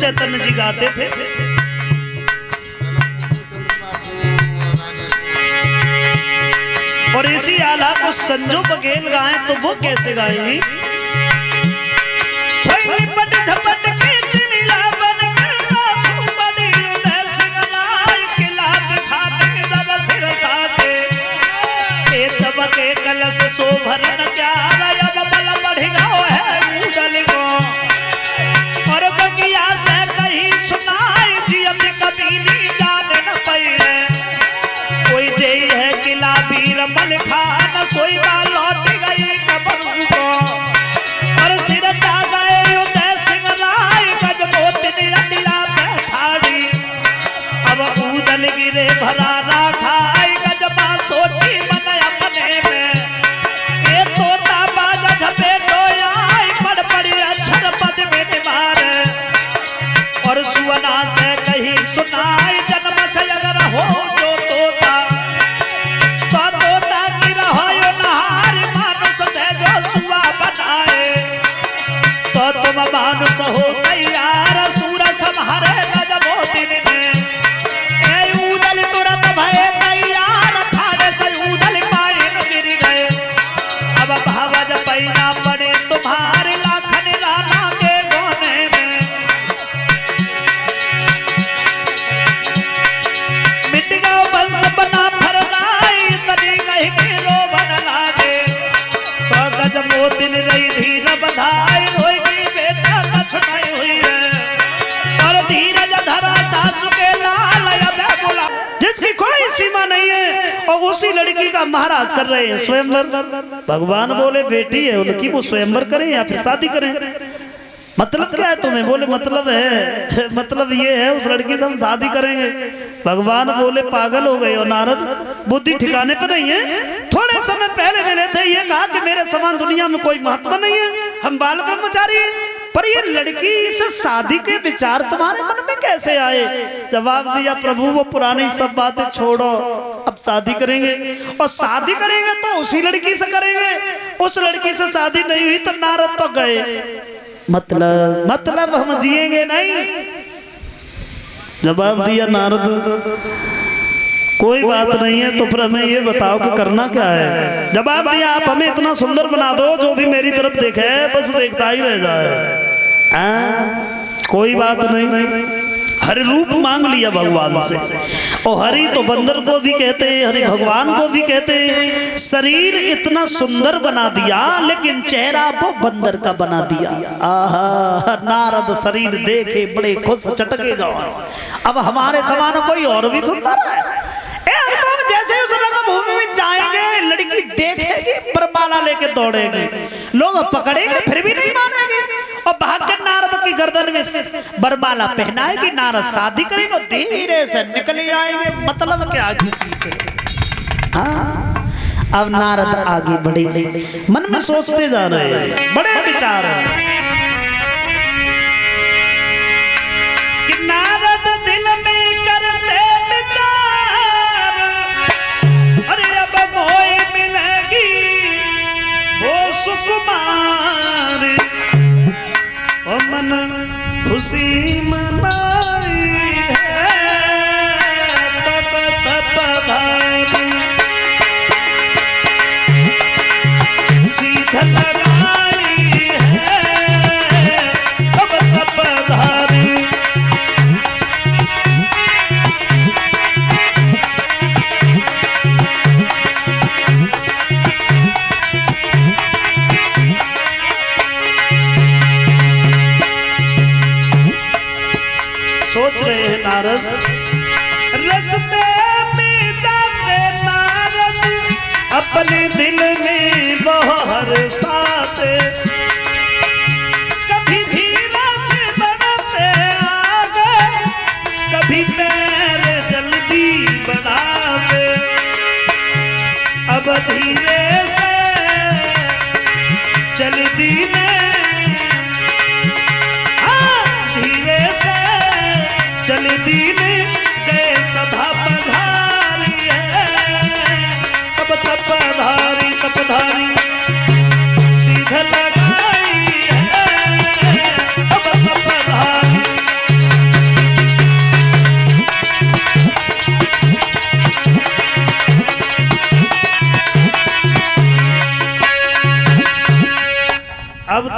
चैतन्य जी गाते थे। और इसी आला को संजो बघेल गाएं तो वो कैसे गाएंगी? कलश शोभरन प्यारा अब बल बढ़िया है उदल को और बगिया से कहीं सुनाई जियत कभी नहीं जाने न पड़े कोई जई है किला वीर मल खान सोईबा लौट गई कबरू को और सिर जा गए उदय सिंह राय गज मोतिन अडिया बैठाड़ी अब उदल गिरे भरा राखा गजबा सोची मन अपने में और सुवना से कहीं सुनाई जन्म से अगर हो जो तोता तो तोता की रहो नहार मानुष से जो सुआ बनाए तो तुम मानुष हो तैयार सूर संहारे गजबो दिन में ए उदल तुरंत भय तैयार खाड़े से उदल पाइन गिर गए अब भावज पैना पड़े तुम्हारे लाखन राना के गोने में सपना फरलाई तनी कहीं रो बन लागे तो गज मोतिन रही धीर बधाई रोएगी बेटा कछुनाई हुई है और धीरज धरा सासु के लाल अब बोला जिसकी कोई सीमा नहीं है और उसी लड़की का महाराज कर रहे हैं स्वयंवर। भगवान बोले बेटी है उनकी वो स्वयंवर करें या फिर शादी करें? मतलब क्या है तुम्हें? बोले मतलब है मतलब ये है उस लड़की से हम शादी करेंगे। भगवान बोले पागल हो गए हो नारद, बुद्धि ठिकाने पर नहीं है। थोड़े समय पहले मिले थे, ये कहा कि मेरे समान दुनिया में कोई महत्व नहीं है, हम बाल ब्रह्मचारी हैं, पर ये लड़की से शादी के विचार तुम्हारे मन में कैसे आए? जवाब दिया प्रभु वो पुरानी सब बातें छोड़ो, अब शादी करेंगे और शादी करेंगे तो उसी लड़की से करेंगे। उस लड़की से शादी नहीं हुई तो नारद तो गए, मतलब हम जिएंगे नहीं। जवाब दिया नारद कोई बात नहीं है, तो फिर हमें ये बताओ कि करना क्या है? जवाब दिया आप हमें इतना सुंदर बना दो जो भी मेरी तरफ देखे बस देखता ही रह जाए। कोई बात नहीं। हरि रूप मांग लिया भगवान से, और हरि तो बंदर को भी कहते हैं, हरि भगवान को भी कहते हैं। शरीर इतना सुंदर बना दिया लेकिन चेहरा वो बंदर का बना दिया। आहा, नारद शरीर देखे बड़े खुश चटके जाओ, अब हमारे समान कोई और भी सुंदर है। अब तो हम जैसे उस रंगभूमि में जाएंगे, लड़की देखेगी परमाला लेके दौड़ेगी, लोग पकड़ेंगे फिर भी नहीं मानेंगे, और भाग्य नारद की गर्दन में बरमाला पहनाएगी, नारद शादी करेंगे, धीरे से निकल आएंगे। मतलब क्या किसी से? हाँ, अब नारद आगे बढ़े, मन में सोचते जा रहे हैं, बड़े विचार हैं कि नारद दिल में करते विचार, अरे अब मोए मिलेगी वो सुकुमार, ओ मन खुशी मनाई है तब तब धारी, सीधा लगाई है तब तब धारी। सोच रहे हैं नारद, रस्ते में जाते नारद अपने दिल में बहर साते, कभी धीरे से बढ़ते आगे, कभी पैर जल्दी बढ़ाते, अब धीरे से जल्दी में जल्दी में गए सदा पधारी है, अब तब पधारी।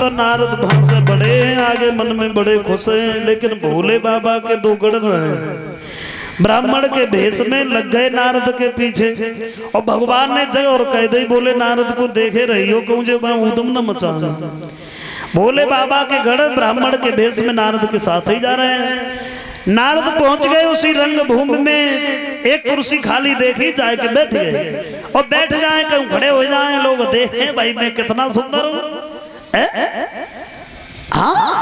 तो नारद वहां से बड़े आगे मन में बड़े खुश हैं, लेकिन भोले बाबा के दो गढ़ रहे हैं। ब्राह्मण के भेष में लग गए नारद के पीछे, और भगवान ने जगह और कह दी बोले नारद को देखे रही हो कहूँ जो मैं उदम न मचाना। भोले बाबा के गढ़ ब्राह्मण के भेष में नारद के साथ ही जा रहे हैं। नारद पहुंच गए उसी रंग भूमि में, एक कुर्सी खाली देखी जाए के बैठ गए, और बैठ जाए कहूँ खड़े हो जाए, लोग देखें भाई मैं कितना सुंदर हूँ। हाँ,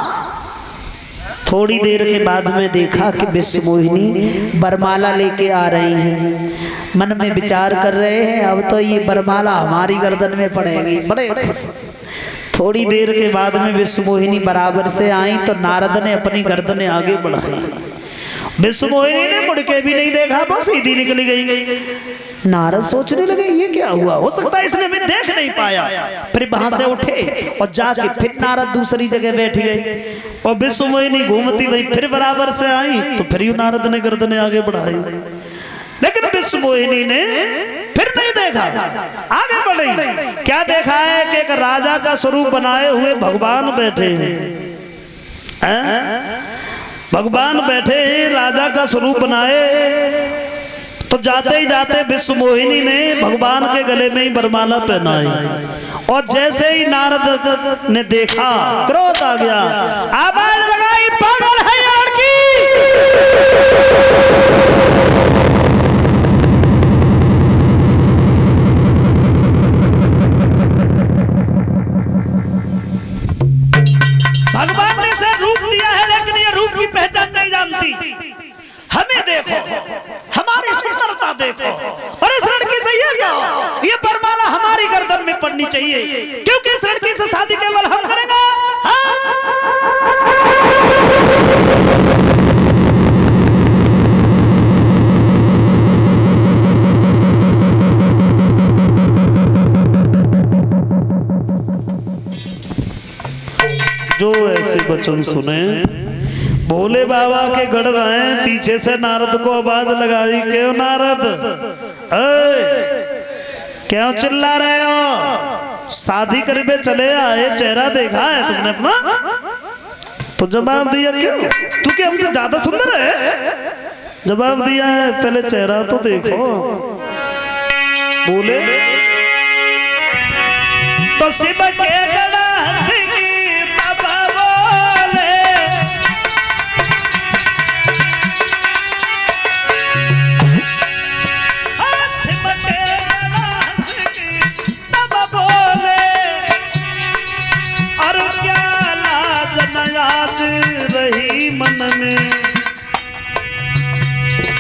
थोड़ी देर के बाद में देखा कि विश्व मोहिनी बरमाला लेके आ रही हैं। मन में विचार कर रहे हैं अब तो ये बरमाला हमारी गर्दन में पड़ेगी, बड़े खुश। थोड़ी देर के बाद में विश्व मोहिनी बराबर से आई तो नारद ने अपनी गर्दन आगे बढ़ाई। विश्व मोहिनी ने मुड़ के भी नहीं देखा, बस सीधी निकली गई। नारद सोचने लगे ये क्या हुआ, हो सकता है इसने भी देख नहीं पाया। फिर वहां से उठे और जाके फिर नारद दूसरी जगह बैठ गए, और विश्व मोहिनी घूमती वही फिर बराबर से आई तो फिर यूं नारद ने गर्दन आगे बढ़ाई, लेकिन विश्व मोहिनी ने फिर नहीं देखा, आगे बढ़ी। क्या देखा है कि एक राजा का स्वरूप बनाए हुए भगवान बैठे हैं। भगवान बैठे हैं, राजा का स्वरूप बनाए, तो जाते ही जाते विश्व मोहिनी ने भगवान के गले में ही बरमाला पहनाई, और जैसे ही नारद ने देखा क्रोध आ गया, आवाज लगाई पागल है ये लड़की। भगवान ने इसे रूप दिया है, लेकिन ये रूप की पहचान नहीं जानती। हमें देखो, हमारी सुंदरता देखो, और इस लड़की से ये कहो ये बरमाला हमारी गर्दन में पड़नी चाहिए, क्योंकि इस लड़की से शादी केवल हम करेंगे। हाँ? जो ऐसे वचन सुने भोले बाबा के गढ़ रहे, पीछे से नारद को आवाज लगाई, क्यों नारद क्यों चिल्ला रहे हो, शादी करके चले आए, चेहरा देखा है तुमने अपना? तो जवाब दिया क्यों, तू क्या हमसे ज्यादा सुंदर है? जवाब दिया है पहले चेहरा तो देखो। बोले तो शिव के गड़ा हंसी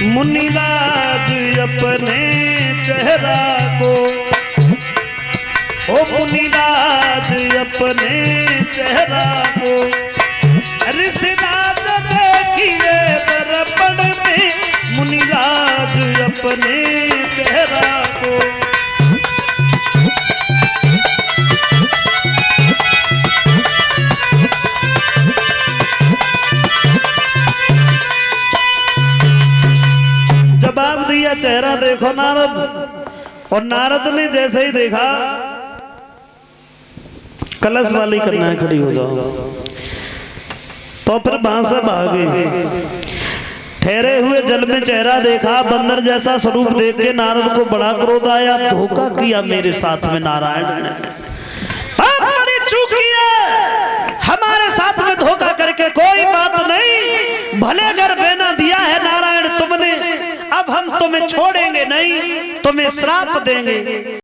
मुनिराज अपने चेहरा को, ओ मुनिराज अपने चेहरा को, ऋषिराज देखिए दर्पण में मुनिराज अपने चेहरा को। जवाब दिया चेहरा देखो नारद, और नारद ने जैसे ही देखा कलश वाली कन्या खड़ी हो जाओ, तो फिर वहां से भागे। ठहरे हुए जल में चेहरा देखा, बंदर जैसा स्वरूप देख के नारद को बड़ा क्रोध आया, धोखा किया मेरे साथ में नारायण ने, बड़ी चूक की है, हमारे साथ में धोखा करके कोई बात नहीं, भले घर बेना दिया है नारायण तुमने, अब हम तुम्हें छोड़ेंगे नहीं, तुम्हें श्राप देंगे।